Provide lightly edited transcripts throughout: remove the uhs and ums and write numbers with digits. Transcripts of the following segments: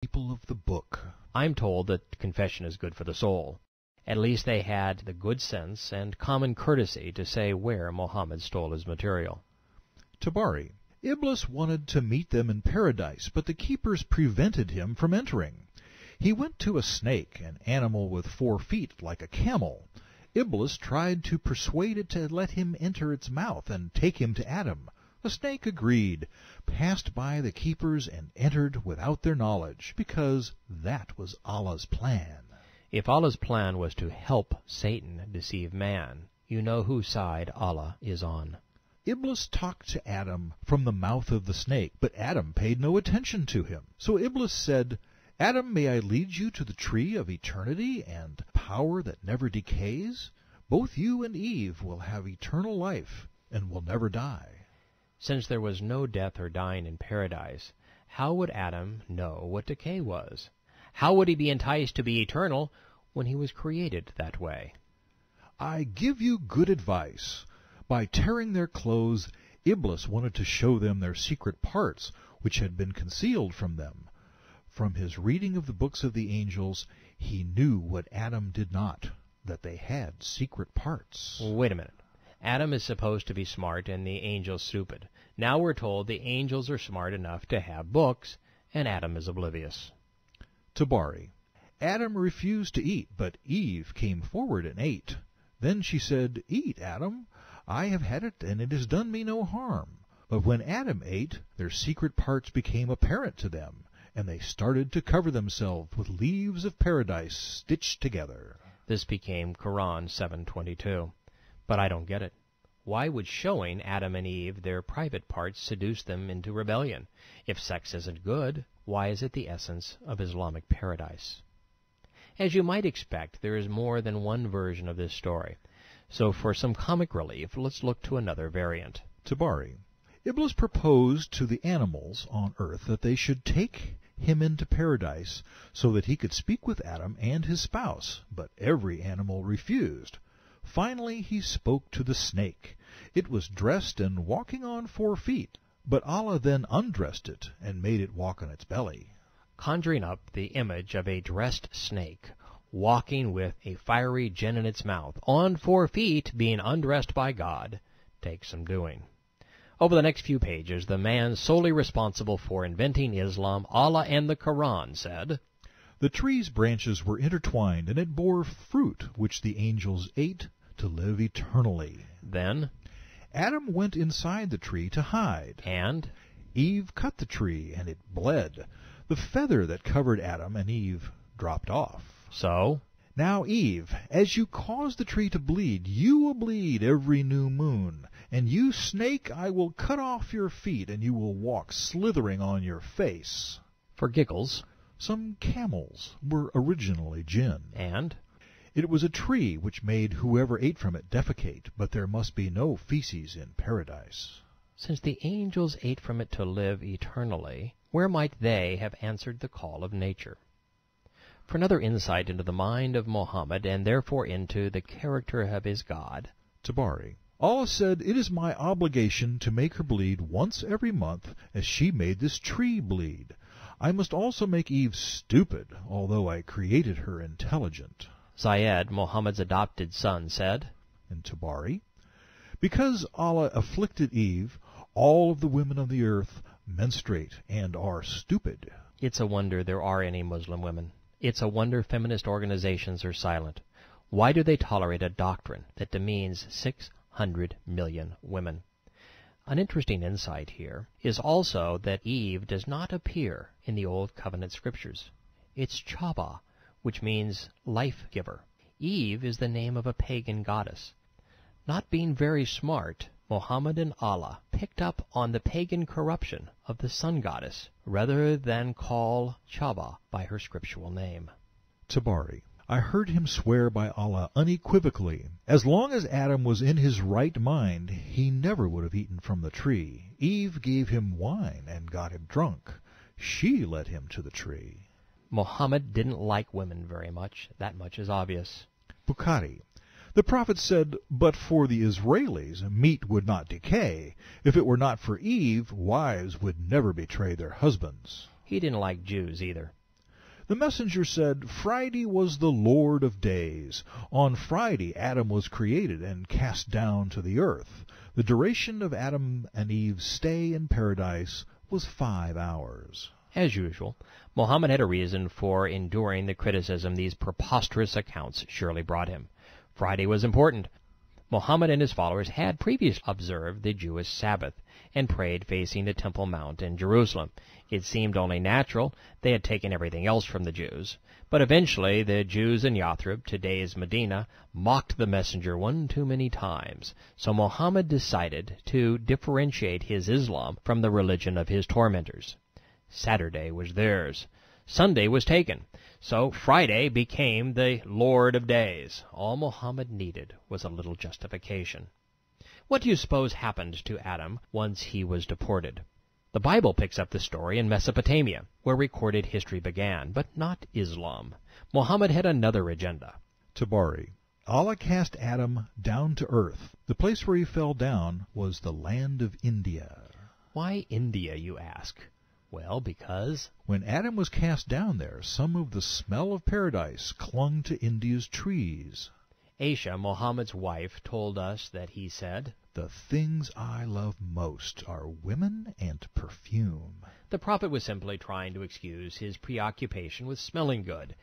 people of the book. I'm told that confession is good for the soul. At least they had the good sense and common courtesy to say where Mohammed stole his material. Tabari. Iblis wanted to meet them in paradise, but the keepers prevented him from entering. He went to a snake, an animal with 4 feet like a camel. Iblis tried to persuade it to let him enter its mouth and take him to Adam. The snake agreed, passed by the keepers, and entered without their knowledge, because that was Allah's plan. If Allah's plan was to help Satan deceive man, you know whose side Allah is on. Iblis talked to Adam from the mouth of the snake, but Adam paid no attention to him. So Iblis said, Adam, may I lead you to the tree of eternity and power that never decays? Both you and Eve will have eternal life and will never die. Since there was no death or dying in paradise, how would Adam know what decay was? How would he be enticed to be eternal when he was created that way? I give you good advice. By tearing their clothes, Iblis wanted to show them their secret parts, which had been concealed from them. From his reading of the books of the angels, he knew what Adam did not, that they had secret parts. Wait a minute. Adam is supposed to be smart and the angels stupid. Now we're told the angels are smart enough to have books, and Adam is oblivious. Tabari. Adam refused to eat, but Eve came forward and ate. Then she said, Eat, Adam. I have had it, and it has done me no harm. But when Adam ate, their secret parts became apparent to them, and they started to cover themselves with leaves of paradise stitched together. This became Quran 7:22. But I don't get it. Why would showing Adam and Eve their private parts seduce them into rebellion? If sex isn't good, why is it the essence of Islamic paradise? As you might expect, there is more than one version of this story. So for some comic relief, let's look to another variant. Tabari. Iblis proposed to the animals on earth that they should take him into paradise so that he could speak with Adam and his spouse, but every animal refused. Finally he spoke to the snake. It was dressed and walking on 4 feet, but Allah then undressed it and made it walk on its belly. Conjuring up the image of a dressed snake walking with a fiery gin in its mouth, on 4 feet, being undressed by God, takes some doing. Over the next few pages, the man solely responsible for inventing Islam, Allah and the Quran, said, The tree's branches were intertwined, and it bore fruit which the angels ate to live eternally. Then Adam went inside the tree to hide, and Eve cut the tree, and it bled. The feather that covered Adam and Eve dropped off. So Now, Eve, as you cause the tree to bleed, you will bleed every new moon. And you, snake, I will cut off your feet, and you will walk slithering on your face. For giggles. Some camels were originally jinn. And it was a tree which made whoever ate from it defecate, but there must be no feces in paradise. Since the angels ate from it to live eternally, where might they have answered the call of nature? For another insight into the mind of Mohammed, and therefore into the character of his God, Tabari. Allah said, It is my obligation to make her bleed once every month, as she made this tree bleed. I must also make Eve stupid, although I created her intelligent. Zayed, Muhammad's adopted son, said, In Tabari, Because Allah afflicted Eve, all of the women of the earth menstruate and are stupid. It's a wonder there are any Muslim women. It's a wonder feminist organizations are silent. Why do they tolerate a doctrine that demeans 600 million women? An interesting insight here is also that Eve does not appear in the Old Covenant scriptures. It's Chaba, which means life-giver. Eve is the name of a pagan goddess. Not being very smart, Muhammad and Allah picked up on the pagan corruption of the sun goddess rather than call Chaba by her scriptural name. Tabari. I heard him swear by Allah unequivocally. As long as Adam was in his right mind, he never would have eaten from the tree. Eve gave him wine and got him drunk. She led him to the tree. Muhammad didn't like women very much. That much is obvious. Bukhari. The Prophet said, But for the Israelis, meat would not decay. If it were not for Eve, wives would never betray their husbands. He didn't like Jews either. The messenger said, Friday was the Lord of days. On Friday Adam was created and cast down to the earth. The duration of Adam and Eve's stay in paradise was 5 hours. As usual, Muhammad had a reason for enduring the criticism these preposterous accounts surely brought him. Friday was important. Muhammad and his followers had previously observed the Jewish Sabbath and prayed facing the Temple Mount in Jerusalem. It seemed only natural. They had taken everything else from the Jews. But eventually the Jews in Yathrib, today's Medina, mocked the messenger one too many times. So Muhammad decided to differentiate his Islam from the religion of his tormentors. Saturday was theirs. Sunday was taken. So Friday became the Lord of days. All Muhammad needed was a little justification. What do you suppose happened to Adam once he was deported? The Bible picks up the story in Mesopotamia, where recorded history began, but not Islam. Muhammad had another agenda. Tabari. Allah cast Adam down to earth. The place where he fell down was the land of India. Why India, you ask? Well, because when Adam was cast down there, some of the smell of paradise clung to India's trees. Aisha, Muhammad's wife, told us that he said, The things I love most are women and perfume. The prophet was simply trying to excuse his preoccupation with smelling good.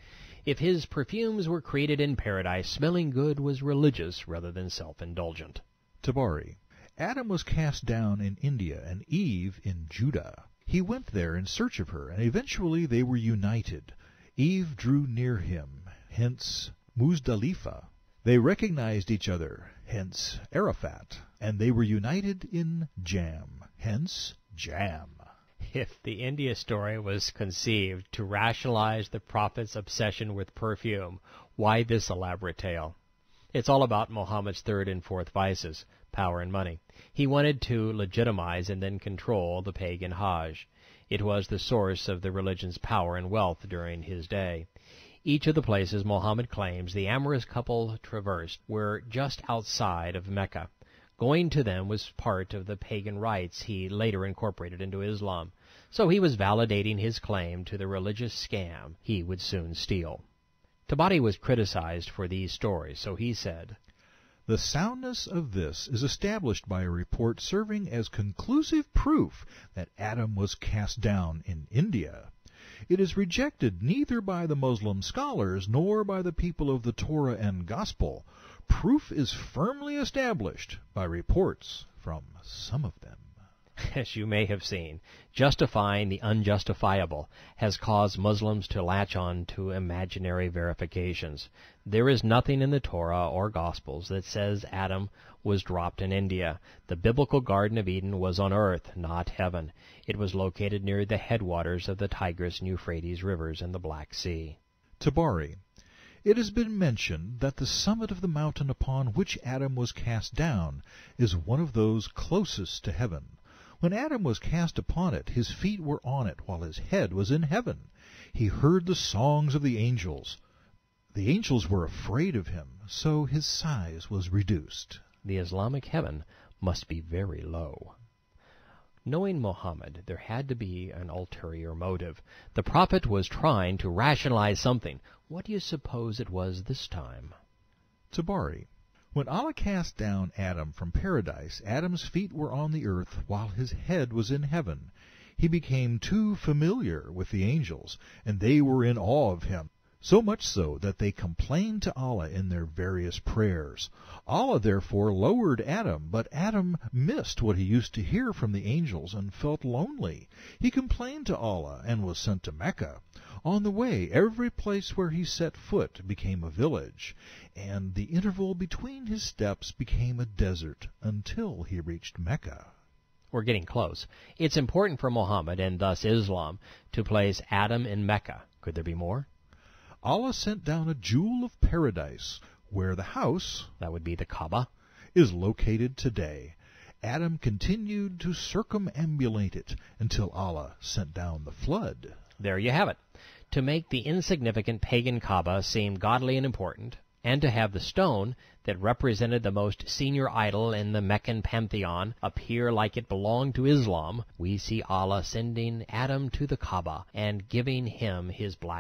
If his perfumes were created in paradise, smelling good was religious rather than self-indulgent. Tabari. Adam was cast down in India and Eve in Judah. He went there in search of her, and eventually they were united. Eve drew near him, hence Muzdalifa. They recognized each other, hence Arafat, and they were united in Jam, hence Jam. If the India story was conceived to rationalize the prophet's obsession with perfume, why this elaborate tale? It's all about Muhammad's third and fourth vices, power and money. He wanted to legitimize and then control the pagan Hajj. It was the source of the religion's power and wealth during his day. Each of the places Muhammad claims the amorous couple traversed were just outside of Mecca. Going to them was part of the pagan rites he later incorporated into Islam. So he was validating his claim to the religious scam he would soon steal. Tabari was criticized for these stories, so he said, The soundness of this is established by a report serving as conclusive proof that Adam was cast down in India. It is rejected neither by the Muslim scholars nor by the people of the Torah and Gospel. Proof is firmly established by reports from some of them. As you may have seen, justifying the unjustifiable has caused Muslims to latch on to imaginary verifications. There is nothing in the Torah or Gospels that says Adam was dropped in India. The biblical Garden of Eden was on earth, not heaven. It was located near the headwaters of the Tigris and Euphrates rivers and the Black Sea. Tabari. It has been mentioned that the summit of the mountain upon which Adam was cast down is one of those closest to heaven. When Adam was cast upon it, his feet were on it, while his head was in heaven. He heard the songs of the angels. The angels were afraid of him, so his size was reduced. The Islamic heaven must be very low. Knowing Muhammad, there had to be an ulterior motive. The prophet was trying to rationalize something. What do you suppose it was this time? Tabari. When Allah cast down Adam from paradise, Adam's feet were on the earth while his head was in heaven. He became too familiar with the angels, and they were in awe of him, so much so that they complained to Allah in their various prayers. Allah therefore lowered Adam, but Adam missed what he used to hear from the angels and felt lonely. He complained to Allah and was sent to Mecca. On the way, every place where he set foot became a village, and the interval between his steps became a desert until he reached Mecca. We're getting close. It's important for Muhammad, and thus Islam, to place Adam in Mecca. Could there be more? Allah sent down a jewel of paradise, where the house, that would be the Kaaba, is located today. Adam continued to circumambulate it until Allah sent down the flood. There you have it. To make the insignificant pagan Kaaba seem godly and important, and to have the stone that represented the most senior idol in the Meccan pantheon appear like it belonged to Islam, we see Allah sending Adam to the Kaaba and giving him his black